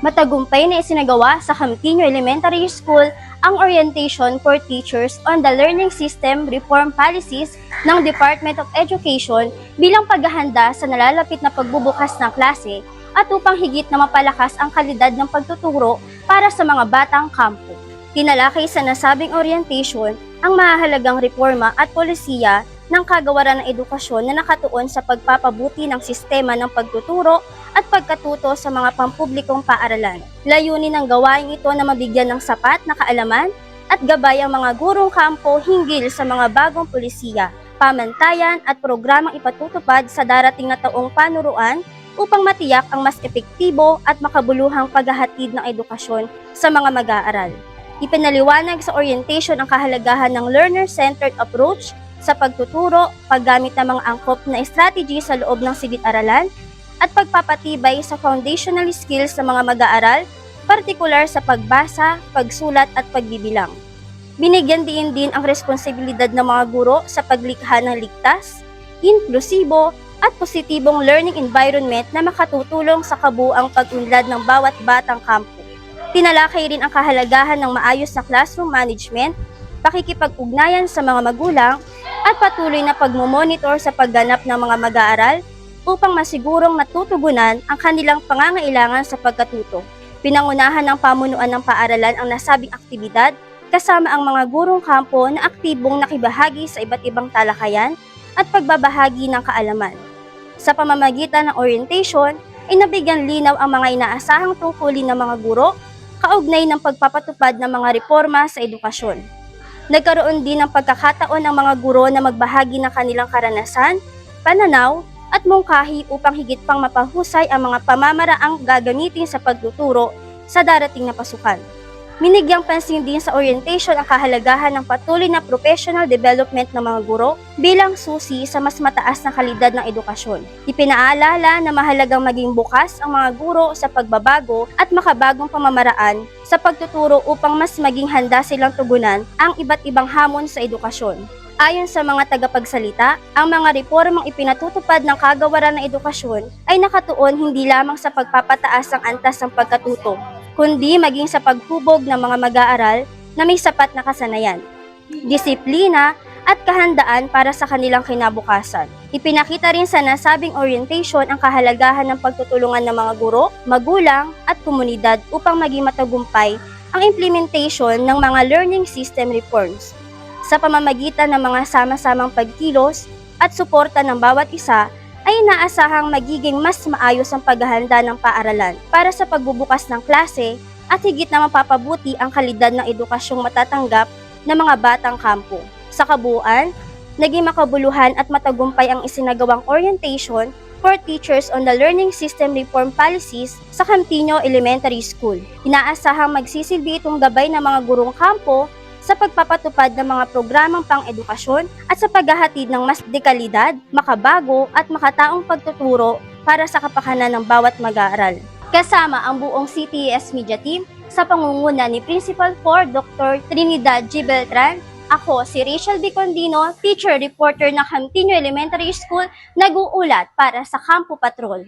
Matagumpay na isinagawa sa Camtino Elementary School ang orientation for teachers on the learning system reform policies ng Department of Education bilang paghahanda sa nalalapit na pagbubukas ng klase at upang higit na mapalakas ang kalidad ng pagtuturo para sa mga batang kampo. Tinalakay sa nasabing orientation ang mahahalagang reforma at polisiya ng kagawaran ng edukasyon na nakatuon sa pagpapabuti ng sistema ng pagtuturo at pagkatuto sa mga pampublikong paaralan. Layunin ng gawain ito na mabigyan ng sapat na kaalaman at gabay ang mga gurong kampo hinggil sa mga bagong polisiya, pamantayan at programang ipatutupad sa darating na taong panuruan upang matiyak ang mas epektibo at makabuluhang paghahatid ng edukasyon sa mga mag-aaral. Ipinaliwanag sa orientation ang kahalagahan ng learner-centered approach sa pagtuturo, paggamit ng mga angkop na strategy sa loob ng silid-aralan, at pagpapatibay sa foundational skills ng mga mag-aaral, partikular sa pagbasa, pagsulat at pagbibilang. Binigyan din ang responsibilidad ng mga guro sa paglikha ng ligtas, inklusibo, at positibong learning environment na makatutulong sa kabuuang pag-unlad ng bawat batang kampo. Tinalakay rin ang kahalagahan ng maayos na classroom management, pakikipag-ugnayan sa mga magulang, at patuloy na pagmumonitor sa pagganap ng mga mag-aaral upang masigurong natutugunan ang kanilang pangangailangan sa pagkatuto. Pinangunahan ng pamunuan ng paaralan ang nasabing aktibidad kasama ang mga gurong kampo na aktibong nakibahagi sa iba't ibang talakayan at pagbabahagi ng kaalaman. Sa pamamagitan ng orientation, ay nabigyan linaw ang mga inaasahang tungkulin ng mga guro kaugnay ng pagpapatupad ng mga reforma sa edukasyon. Nagkaroon din ng pagkakataon ng mga guro na magbahagi ng kanilang karanasan, pananaw, at mungkahi upang higit pang mapahusay ang mga pamamaraang gagamitin sa pagtuturo sa darating na pasukan. Binigyang pansin din sa orientation ang kahalagahan ng patuloy na professional development ng mga guro bilang susi sa mas mataas na kalidad ng edukasyon. Ipinaalala na mahalagang maging bukas ang mga guro sa pagbabago at makabagong pamamaraan sa pagtuturo upang mas maging handa silang tugunan ang iba't ibang hamon sa edukasyon. Ayon sa mga tagapagsalita, ang mga reformang ipinatutupad ng kagawaran ng edukasyon ay nakatuon hindi lamang sa pagpapataas ng antas ng pagkatuto, kundi maging sa paghubog ng mga mag-aaral na may sapat na kasanayan, disiplina at kahandaan para sa kanilang kinabukasan. Ipinakita rin sa nasabing orientation ang kahalagahan ng pagtutulungan ng mga guro, magulang at komunidad upang maging matagumpay ang implementation ng mga learning system reforms. Sa pamamagitan ng mga sama-samang pagkilos at suporta ng bawat isa, ay inaasahang magiging mas maayos ang paghahanda ng paaralan para sa pagbubukas ng klase at higit na mapapabuti ang kalidad ng edukasyong matatanggap ng mga batang kampo. Sa kabuuan, naging makabuluhan at matagumpay ang isinagawang orientation for teachers on the learning system reform policies sa Camtino Elementary School. Inaasahang magsisilbi itong gabay ng mga gurong kampo sa pagpapatupad ng mga programang pang-edukasyon at sa paghahatid ng mas dekalidad, makabago at makataong pagtuturo para sa kapakanan ng bawat mag-aaral. Kasama ang buong CTES Media Team sa pangunguna ni Principal 4 Dr. Trinidad G. Beltran, ako si Rachel B. Condino, teacher reporter ng Camtino Elementary School, nag-uulat para sa Kampo Patrol.